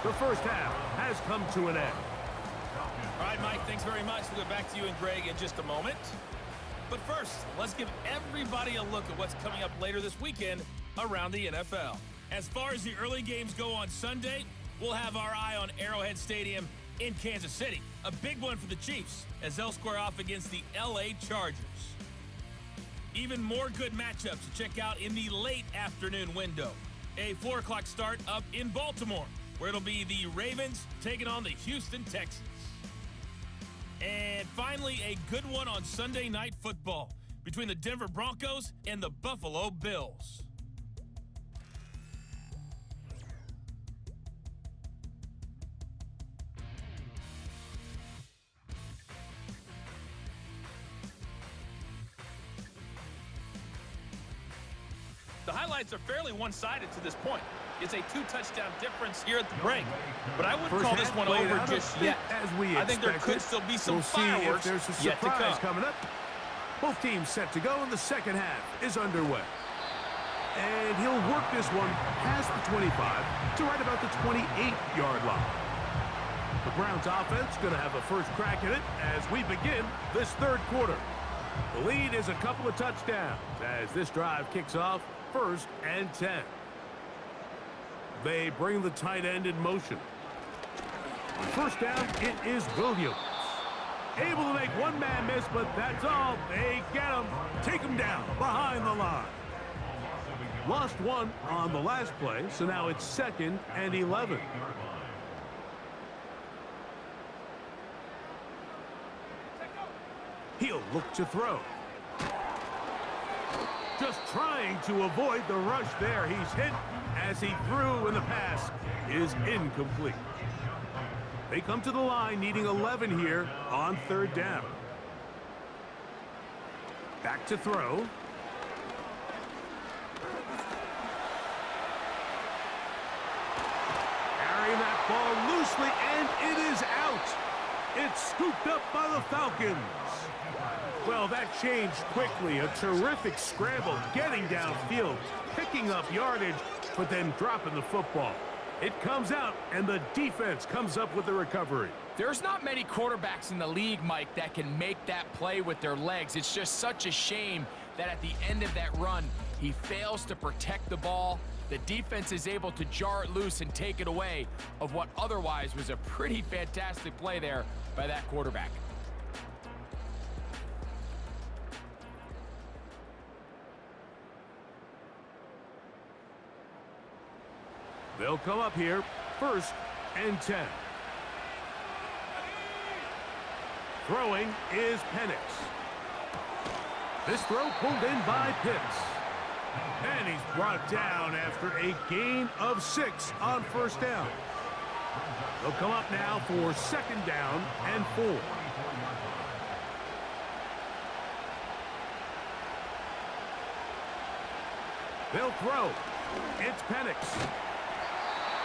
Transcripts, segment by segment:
The first half has come to an end. All right, Mike, thanks very much. We'll get back to you and Greg in just a moment. But first, let's give everybody a look at what's coming up later this weekend around the NFL. As far as the early games go on Sunday, we'll have our eye on Arrowhead Stadium in Kansas City. A big one for the Chiefs as they'll square off against the LA Chargers. Even more good matchups to check out in the late afternoon window. A 4 o'clock start up in Baltimore, where it'll be the Ravens taking on the Houston Texans. And finally, a good one on Sunday Night Football between the Denver Broncos and the Buffalo Bills. The highlights are fairly one-sided to this point. It's a 2-touchdown difference here at the break. But I wouldn't call this one over just yet. I think there could still be some fireworks there's a yet to come. coming up. Both teams set to go, and the second half is underway. And he'll work this one past the 25 to right about the 28-yard line. The Browns offense going to have a first crack at it as we begin this third quarter. The lead is a couple of touchdowns as this drive kicks off 1st and 10. They bring the tight end in motion. On first down, it is Williams. Able to make one man miss, but that's all. They get him. Take him down behind the line. Lost one on the last play, so now it's 2nd and 11. He'll look to throw. Just trying to avoid the rush there. He's hit as he threw, and the pass is incomplete. They come to the line needing 11 here on 3rd down. Back to throw. Carrying that ball loosely, and it is out. It's scooped up by the Falcons. Well, that changed quickly. A terrific scramble, getting downfield, picking up yardage, but then dropping the football. It comes out, and the defense comes up with the recovery. There's not many quarterbacks in the league, Mike, that can make that play with their legs. It's just such a shame that at the end of that run, he fails to protect the ball. The defense is able to jar it loose and take it away of what otherwise was a pretty fantastic play there by that quarterback. They'll come up here, 1st and 10. Throwing is Penix. This throw pulled in by Pitts. And he's brought down after a gain of 6 on 1st down. They'll come up now for 2nd down and 4. They'll throw. It's Penix.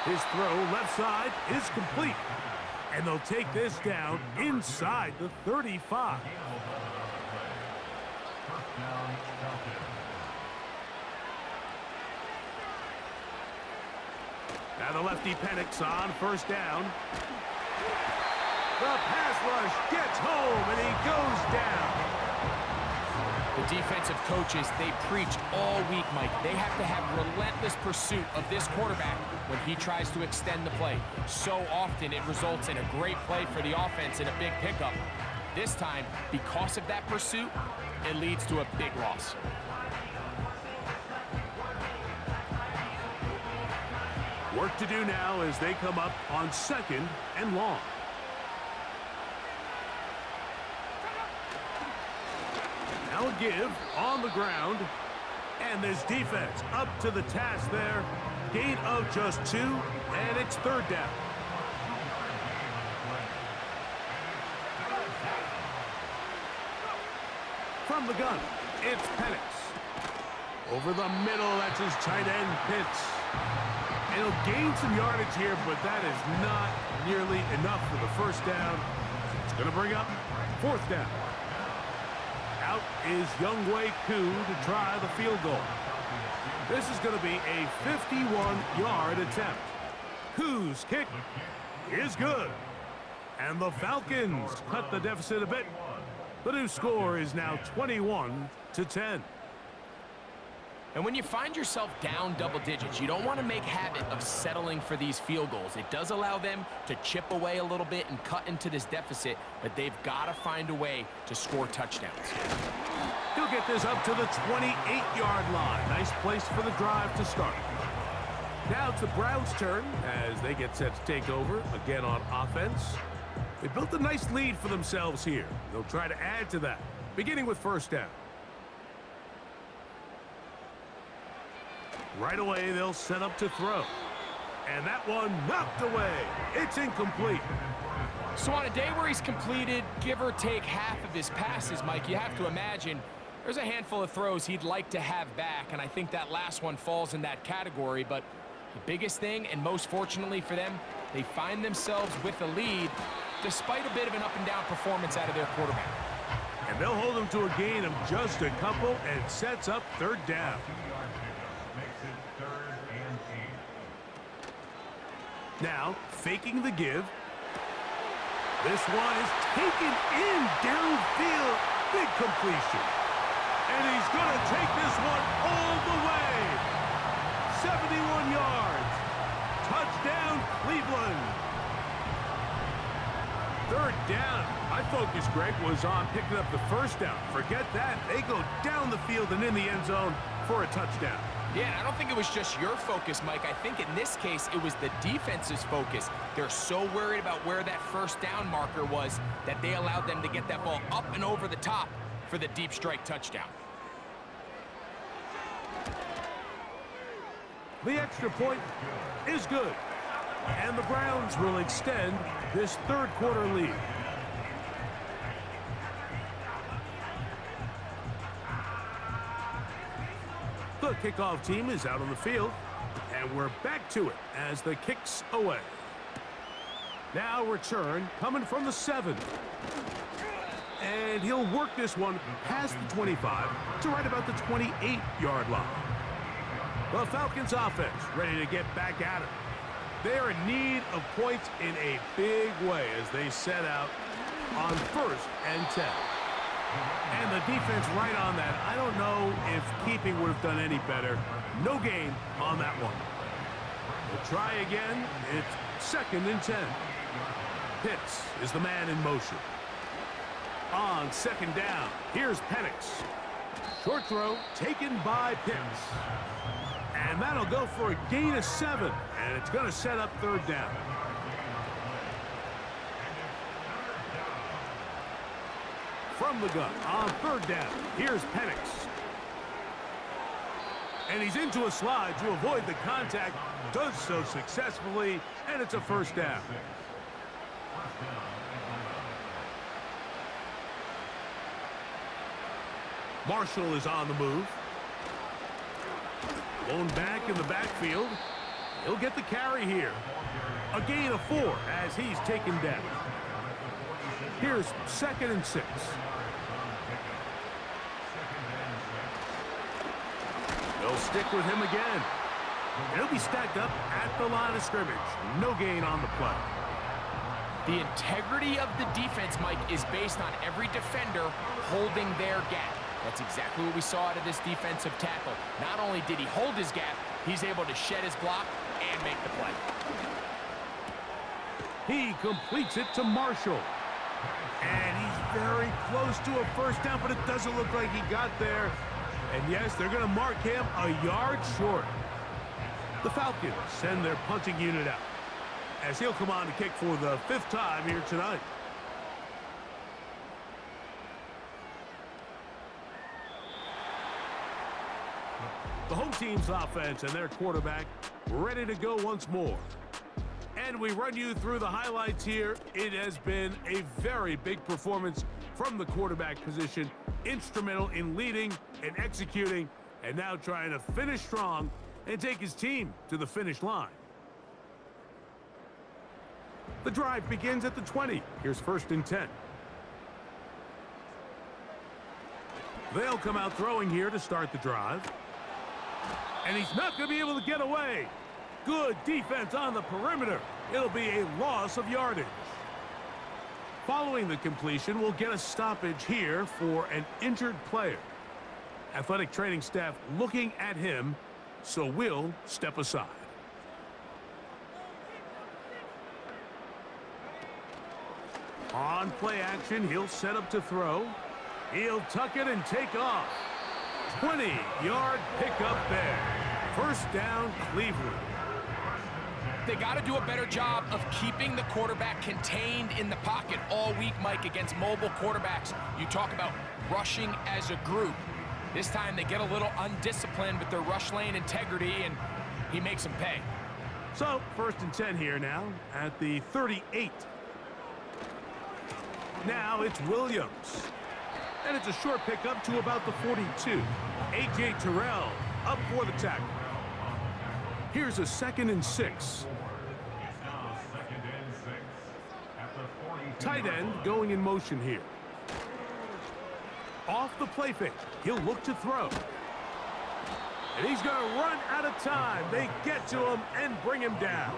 His throw left side is complete. And they'll take this down inside the 35. Now the lefty Penix on 1st down. The pass rush gets home, and he goes down. The defensive coaches, they preach all week, Mike. They have to have relentless pursuit of this quarterback when he tries to extend the play. So often it results in a great play for the offense and a big pickup. This time, because of that pursuit, it leads to a big loss. Work to do now as they come up on 2nd and long. Now a give on the ground. And this defense up to the task there. Gain of just 2, and it's 3rd down. From the gun, it's Penix. Over the middle, that's his tight end, Pitts. And he'll gain some yardage here, but that is not nearly enough for the 1st down. It's going to bring up 4th down. Out is Younghoe Koo to try the field goal. This is going to be a 51-yard attempt. whose kick is good. And the Falcons cut the deficit a bit. The new score is now 21-10. And when you find yourself down double digits, you don't want to make habit of settling for these field goals. It does allow them to chip away a little bit and cut into this deficit, but they've got to find a way to score touchdowns. He'll get this up to the 28-yard line. Nice place for the drive to start. Now it's the Browns' turn as they get set to take over again on offense. They built a nice lead for themselves here. They'll try to add to that, beginning with first down. Right away, they'll set up to throw. And that one knocked away. It's incomplete. So on a day where he's completed, give or take half of his passes, Mike, you have to imagine there's a handful of throws he'd like to have back, and I think that last one falls in that category. But the biggest thing, and most fortunately for them, they find themselves with a lead despite a bit of an up-and-down performance out of their quarterback. And they'll hold them to a gain of just a couple and sets up third down. Now, faking the give. This one is taken in downfield. Big completion. And he's going to take this one all the way. 71 yards. Touchdown, Cleveland. Third down. My focus, Greg, was on picking up the first down. Forget that. They go down the field and in the end zone for a touchdown. Yeah, I don't think it was just your focus, Mike. I think in this case, it was the defense's focus. They're so worried about where that first down marker was that they allowed them to get that ball up and over the top for the deep strike touchdown. The extra point is good. And the Browns will extend this third quarter lead. The kickoff team is out on the field, and we're back to it as the kick's away. Now return coming from the 7. And he'll work this one past the 25 to right about the 28-yard line. The Falcons offense ready to get back at it. They're in need of points in a big way as they set out on 1st and 10. And the defense right on that. I don't know if keeping would have done any better. No gain on that one. We'll try again. It's 2nd and 10. Pitts is the man in motion. On 2nd down, here's Penix. Short throw taken by Pitts. And that'll go for a gain of 7. And it's going to set up 3rd down. From the gun on 3rd down, here's Penix. And he's into a slide to avoid the contact. Does so successfully, and it's a 1st down. Marshall is on the move. Blown back in the backfield. He'll get the carry here. A gain of 4 as he's taken down. Here's 2nd and 6. They'll stick with him again. He'll be stacked up at the line of scrimmage. No gain on the play. The integrity of the defense, Mike, is based on every defender holding their gap. That's exactly what we saw out of this defensive tackle. Not only did he hold his gap, he's able to shed his block and make the play. He completes it to Marshall. And he's very close to a 1st down, but it doesn't look like he got there. And yes, they're going to mark him a yard short. The Falcons send their punting unit out as he'll come on to kick for the 5th time here tonight. The home team's offense and their quarterback ready to go once more. And we run you through the highlights here. It has been a very big performance from the quarterback position. Instrumental in leading and executing, and now trying to finish strong and take his team to the finish line. The drive begins at the 20. Here's 1st and 10. They'll come out throwing here to start the drive. And he's not going to be able to get away. Good defense on the perimeter. It'll be a loss of yardage. Following the completion, we'll get a stoppage here for an injured player. Athletic training staff looking at him, so we'll step aside. On play action, he'll set up to throw. He'll tuck it and take off. 20-yard pickup there. First down, Cleveland. They got to do a better job of keeping the quarterback contained in the pocket all week, Mike, against mobile quarterbacks. You talk about rushing as a group. This time they get a little undisciplined with their rush lane integrity, and he makes them pay. So, 1st and 10 here now at the 38. Now it's Williams. And it's a short pickup to about the 42. A.J. Terrell up for the tackle. Here's a 2nd and 6. Tight end going in motion here. Off the play fake. He'll look to throw. And he's going to run out of time. They get to him and bring him down.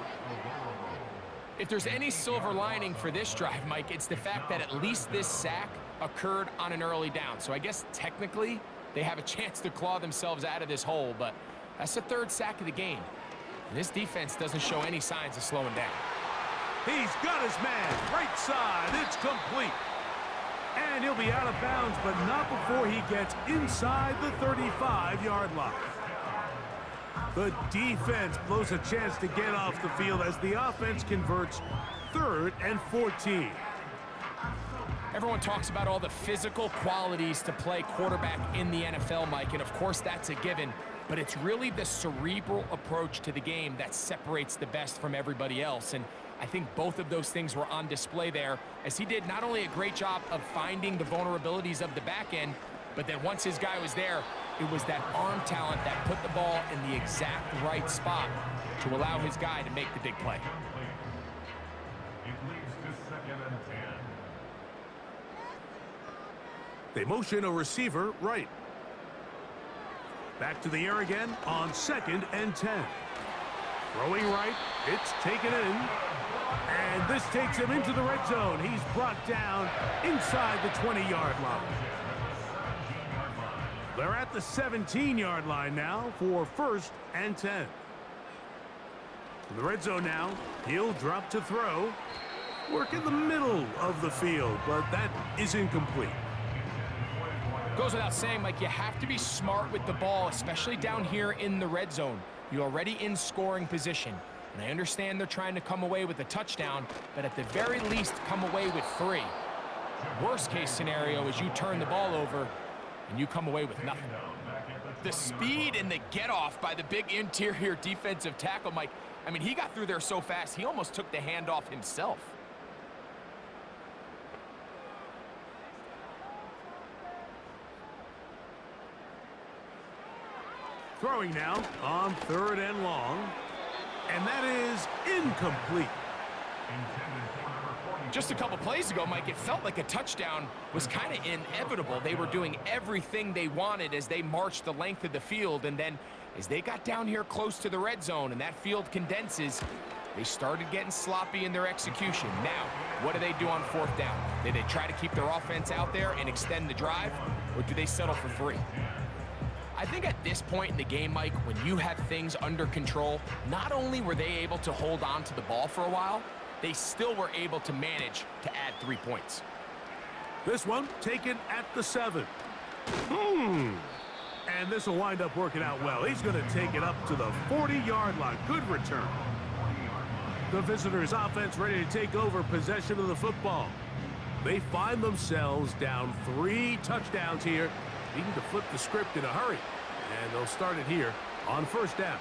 If there's any silver lining for this drive, Mike, it's the fact that at least this sack occurred on an early down. So I guess technically they have a chance to claw themselves out of this hole, but that's the 3rd sack of the game. And this defense doesn't show any signs of slowing down. He's got his man. Right side. It's complete. And he'll be out of bounds, but not before he gets inside the 35-yard line. The defense blows a chance to get off the field as the offense converts 3rd and 14. Everyone talks about all the physical qualities to play quarterback in the NFL, Mike, and of course that's a given, but it's really the cerebral approach to the game that separates the best from everybody else, and I think both of those things were on display there, as he did not only a great job of finding the vulnerabilities of the back end, but then once his guy was there, it was that arm talent that put the ball in the exact right spot to allow his guy to make the big play. They motion a receiver right. Back to the air again on 2nd and 10. Throwing right, it's taken in. And this takes him into the red zone. He's brought down inside the 20-yard line. They're at the 17-yard line now for 1st and 10. In the red zone now, he'll drop to throw. Work in the middle of the field, but that is incomplete. Goes without saying, Mike, you have to be smart with the ball, especially down here in the red zone. You're already in scoring position. And I understand they're trying to come away with a touchdown, but at the very least, come away with 3. Worst case scenario is you turn the ball over and you come away with nothing. The speed and the get-off by the big interior defensive tackle, Mike, I mean, he got through there so fast, he almost took the handoff himself. Throwing now on 3rd and long. And that is incomplete. Just a couple plays ago, Mike, it felt like a touchdown was kind of inevitable. They were doing everything they wanted as they marched the length of the field. And then as they got down here close to the red zone and that field condenses, they started getting sloppy in their execution. Now, what do they do on 4th down? Do they try to keep their offense out there and extend the drive, or do they settle for 3? I think at this point in the game, Mike, when you have things under control, not only were they able to hold on to the ball for a while, they still were able to manage to add 3 points. This one taken at the 7. And this will wind up working out well. He's going to take it up to the 40-yard line. Good return. The visitors' offense ready to take over possession of the football. They find themselves down 3 touchdowns here, needing to flip the script in a hurry. And they'll start it here on 1st down.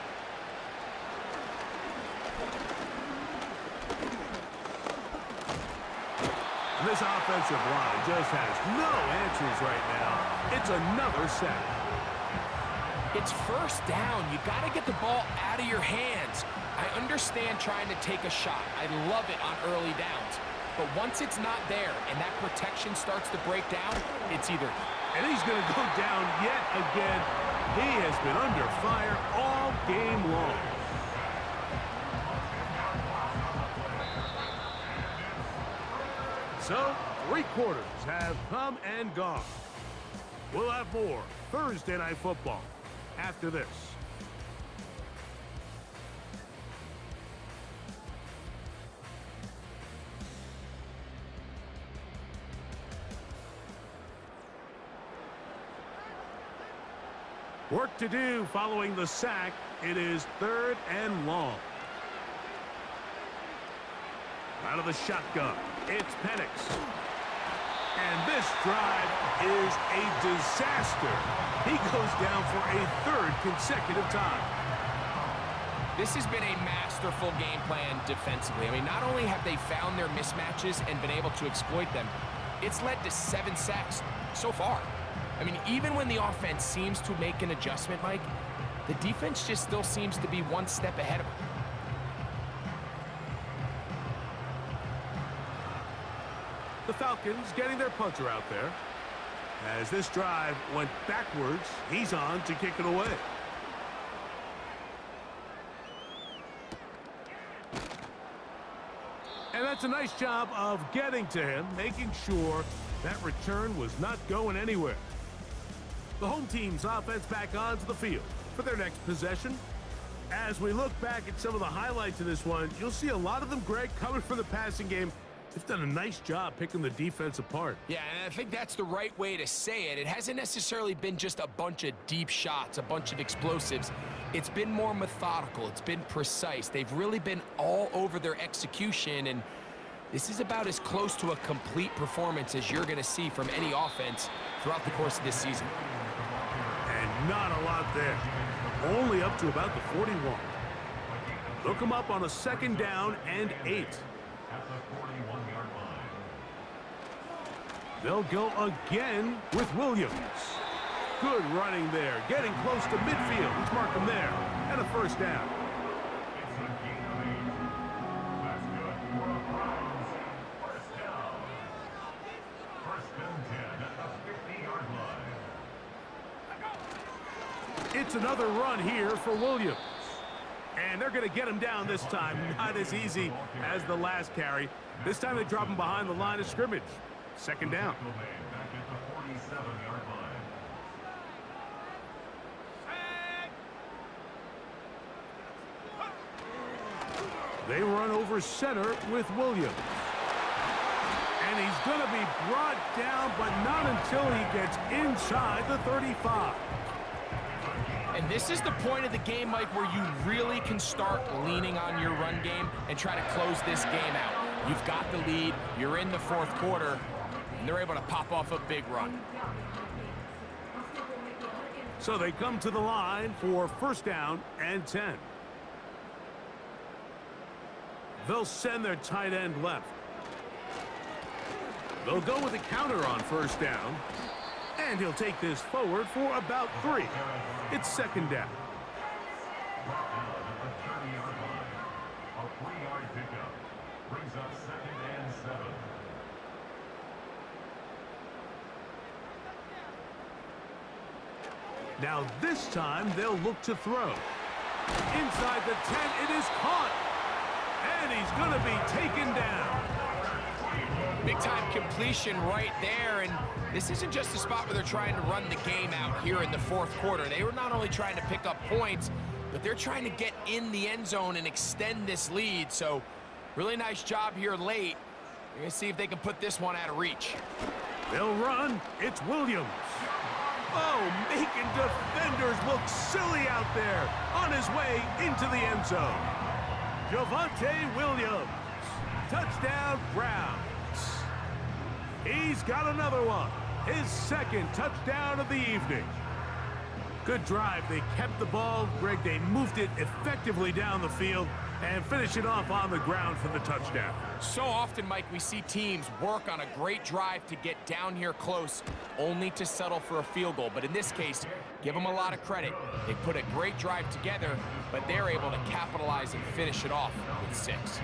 This offensive line just has no answers right now. It's another sack. It's 1st down. You got to get the ball out of your hands. I understand trying to take a shot. I love it on early downs. But once it's not there and that protection starts to break down, it's either. And he's going to go down yet again. He has been under fire all game long. So, 3 quarters have come and gone. We'll have more Thursday Night Football after this. Work to do following the sack. It is 3rd and long. Out of the shotgun, it's Penix. And this drive is a disaster. He goes down for a 3rd consecutive time. This has been a masterful game plan defensively. I mean, not only have they found their mismatches and been able to exploit them, it's led to 7 sacks so far. I mean, even when the offense seems to make an adjustment, Mike, the defense just still seems to be one step ahead of them. The Falcons getting their punter out there. As this drive went backwards, he's on to kick it away. And that's a nice job of getting to him, making sure that return was not going anywhere. The home team's offense back onto the field for their next possession. As we look back at some of the highlights of this one, you'll see a lot of them, Greg, coming from the passing game. They've done a nice job picking the defense apart. Yeah, and I think that's the right way to say it. It hasn't necessarily been just a bunch of deep shots, a bunch of explosives. It's been more methodical. It's been precise. They've really been all over their execution, and this is about as close to a complete performance as you're going to see from any offense throughout the course of this season. And not a lot there. Only up to about the 41. Look them up on a 2nd down and 8. They'll go again with Williams. Good running there, getting close to midfield. Let's mark him there. And a 1st down. It's another run here for Williams. And they're going to get him down this time. Not as easy as the last carry. This time they drop him behind the line of scrimmage. 2nd down. They run over center with Williams. And he's going to be brought down, but not until he gets inside the 35. And this is the point of the game, Mike, where you really can start leaning on your run game and try to close this game out. You've got the lead, you're in the 4th quarter, and they're able to pop off a big run. So they come to the line for 1st down and 10. They'll send their tight end left. They'll go with a counter on 1st down. And he'll take this forward for about 3. It's 2nd down. A 3-yard pickup brings up 2nd and 7. Now this time they'll look to throw. Inside the 10, it is caught. And he's going to be taken down. Big-time completion right there, and this isn't just a spot where they're trying to run the game out here in the 4th quarter. They were not only trying to pick up points, but they're trying to get in the end zone and extend this lead. So really nice job here late. We're going to see if they can put this one out of reach. They'll run. It's Williams. Oh, making defenders look silly out there on his way into the end zone. Javonte Williams. Touchdown, Browns. He's got another one. His 2nd touchdown of the evening. Good drive. They kept the ball. Greg, they moved it effectively down the field and finish it off on the ground for the touchdown. So often, Mike, we see teams work on a great drive to get down here close, only to settle for a field goal. But in this case, give them a lot of credit. They put a great drive together, but they're able to capitalize and finish it off with 6.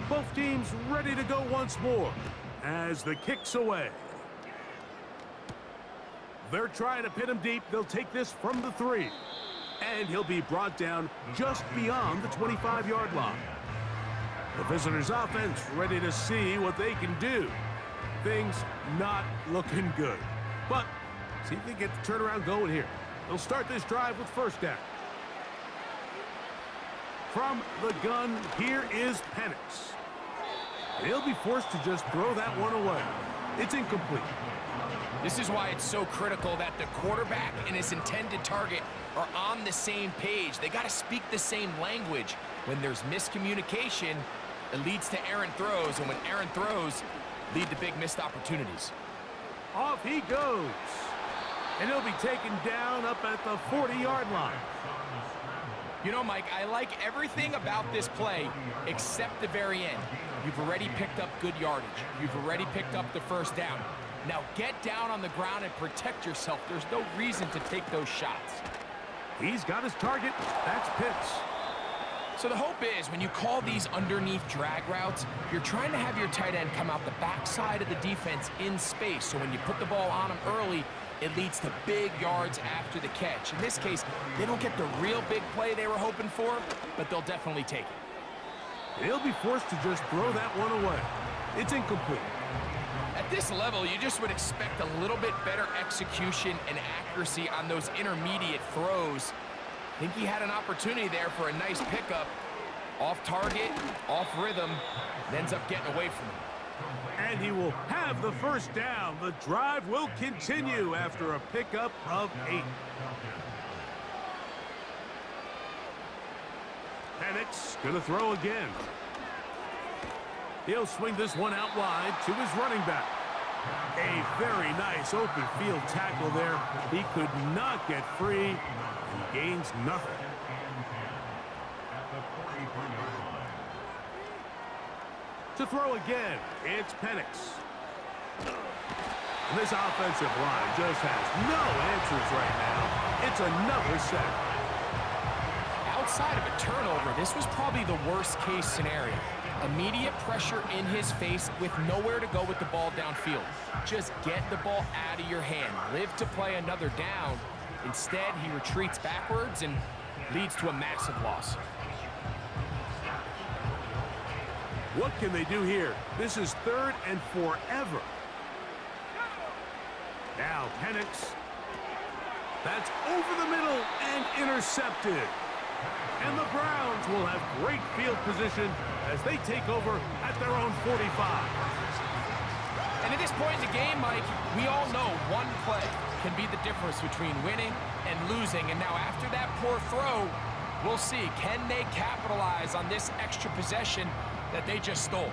Both teams ready to go once more as the kick's away. They're trying to pin him deep. They'll take this from the 3. And he'll be brought down just beyond the 25-yard line. The visitors' offense ready to see what they can do. Things not looking good. But see if they get the turnaround going here. They'll start this drive with first down. From the gun, here is Penix. He'll be forced to just throw that one away. It's incomplete. This is why it's so critical that the quarterback and his intended target are on the same page. They got to speak the same language. When there's miscommunication, it leads to errant throws, and when errant throws lead to big missed opportunities. Off he goes. And he'll be taken down up at the 40-yard line. You know, Mike, I like everything about this play except the very end. You've already picked up good yardage. You've already picked up the first down. Now get down on the ground and protect yourself. There's no reason to take those shots. He's got his target. That's Pitts. So the hope is when you call these underneath drag routes, you're trying to have your tight end come out the backside of the defense in space. So when you put the ball on him early, it leads to big yards after the catch. In this case, they don't get the real big play they were hoping for, but they'll definitely take it. He'll be forced to just throw that one away. It's incomplete. At this level, you just would expect a little bit better execution and accuracy on those intermediate throws. I think he had an opportunity there for a nice pickup. Off target, off rhythm, and ends up getting away from him. And he will have the first down. The drive will continue after a pickup of 8. Penix gonna throw again. He'll swing this one out wide to his running back. A very nice open field tackle there. He could not get free and gains nothing. To throw again, it's Penix. And this offensive line just has no answers right now. It's another sack. Outside of a turnover, this was probably the worst-case scenario. Immediate pressure in his face with nowhere to go with the ball downfield. Just get the ball out of your hand. Live to play another down. Instead, he retreats backwards and leads to a massive loss. What can they do here? This is 3rd and forever. Now Penix. That's over the middle and intercepted. And the Browns will have great field position as they take over at their own 45. And at this point in the game, Mike, we all know one play can be the difference between winning and losing. And now after that poor throw, we'll see, can they capitalize on this extra possession that they just stole?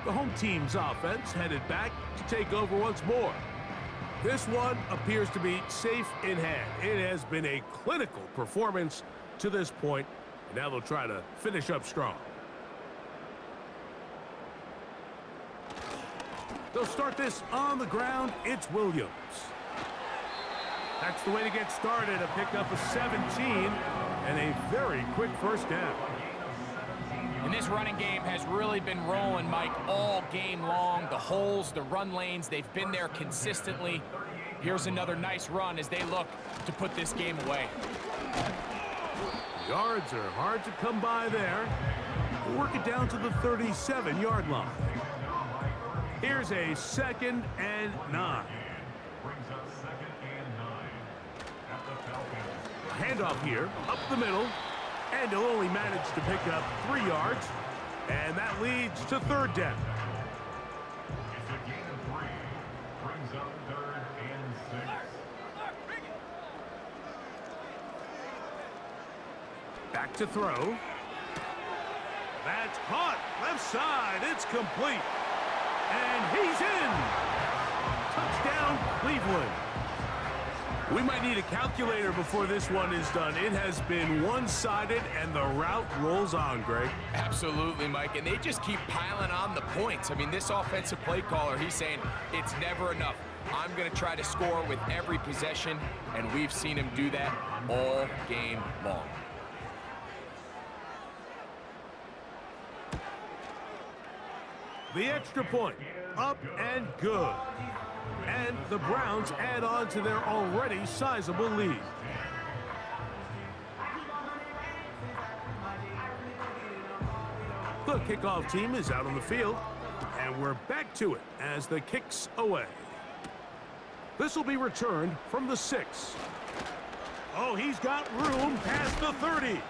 The home team's offense headed back to take over once more. This one appears to be safe in hand. It has been a clinical performance to this point. And now they'll try to finish up strong. They'll start this on the ground. It's Williams. That's the way to get started. A pickup of 17 and a very quick first down. And this running game has really been rolling, Mike, all game long. The holes, the run lanes, they've been there consistently. Here's another nice run as they look to put this game away. Yards are hard to come by there. We'll work it down to the 37-yard line. Here's a 2nd and 9. Brings up 2nd and 9 at the Falcons. Handoff here, up the middle. And he'll only manage to pick up 3 yards. And that leads to 3rd down. It's a gain of 3. Brings up 3rd and 6. Back to throw. That's caught. Left side. It's complete. And he's in. Touchdown, Cleveland. We might need a calculator before this one is done. It has been one-sided, and the route rolls on, Greg. Absolutely, Mike, and they just keep piling on the points. I mean, this offensive play caller, he's saying it's never enough. I'm going to try to score with every possession, and we've seen him do that all game long. The extra point, up and good. And the Browns add on to their already sizable lead. The kickoff team is out on the field, and we're back to it as the kick's away. This will be returned from the 6. Oh, he's got room past the 30.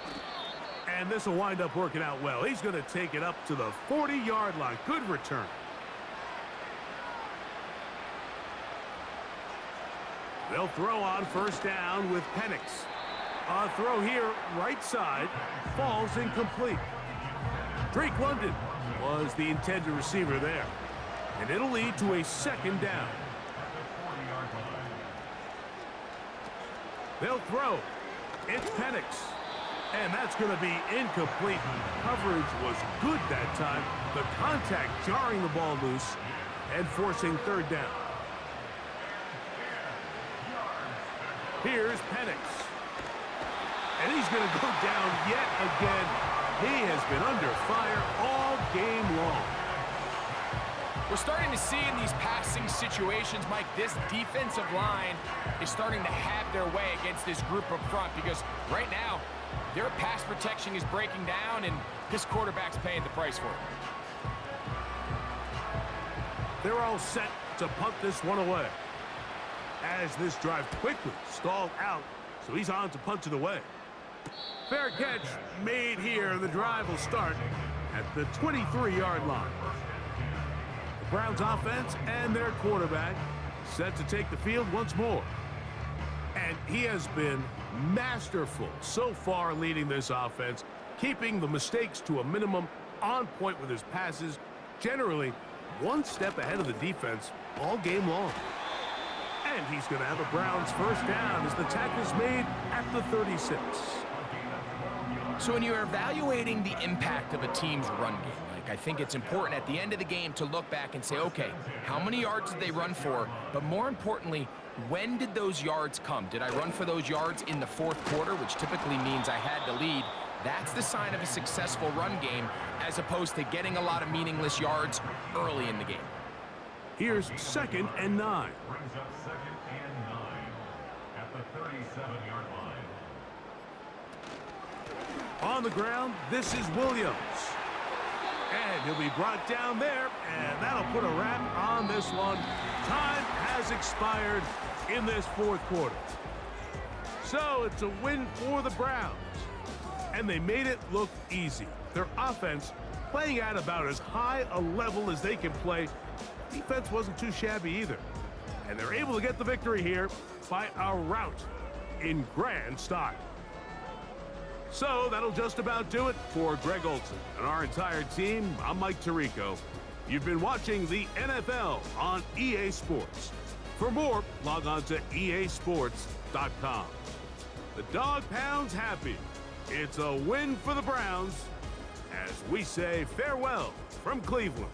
And this will wind up working out well. He's going to take it up to the 40-yard line. Good return. They'll throw on first down with Penix. A throw here, right side, falls incomplete. Drake London was the intended receiver there. And it'll lead to a second down. They'll throw. It's Penix. And that's going to be incomplete. Coverage was good that time. The contact jarring the ball loose and forcing third down. Here's Penix. And he's going to go down yet again. He has been under fire all game long. We're starting to see in these passing situations, Mike, this defensive line is starting to have their way against this group up front because right now, their pass protection is breaking down, and this quarterback's paying the price for it. They're all set to punt this one away. As this drive quickly stalled out, so he's on to punt it away. Fair catch made here. The drive will start at the 23-yard line. The Browns offense and their quarterback set to take the field once more. And he has been masterful so far leading this offense, keeping the mistakes to a minimum, on point with his passes, generally one step ahead of the defense all game long. And he's going to have a Browns first down as the tackle is made at the 36. So when you're evaluating the impact of a team's run game, I think it's important at the end of the game to look back and say, okay, how many yards did they run for? But more importantly, when did those yards come? Did I run for those yards in the fourth quarter, which typically means I had the lead? That's the sign of a successful run game, as opposed to getting a lot of meaningless yards early in the game. Here's 2nd and 9. Brings up 2nd and 9 at the 37-yard line. On the ground, this is Williams. And he'll be brought down there, and that'll put a wrap on this one. Time has expired in this fourth quarter. So it's a win for the Browns. And they made it look easy. Their offense playing at about as high a level as they can play. Defense wasn't too shabby either. And they're able to get the victory here by a rout in grand style. So that'll just about do it for Greg Olson and our entire team. I'm Mike Tirico. You've been watching the NFL on EA Sports. For more, log on to easports.com. The Dog Pound's happy. It's a win for the Browns as we say farewell from Cleveland.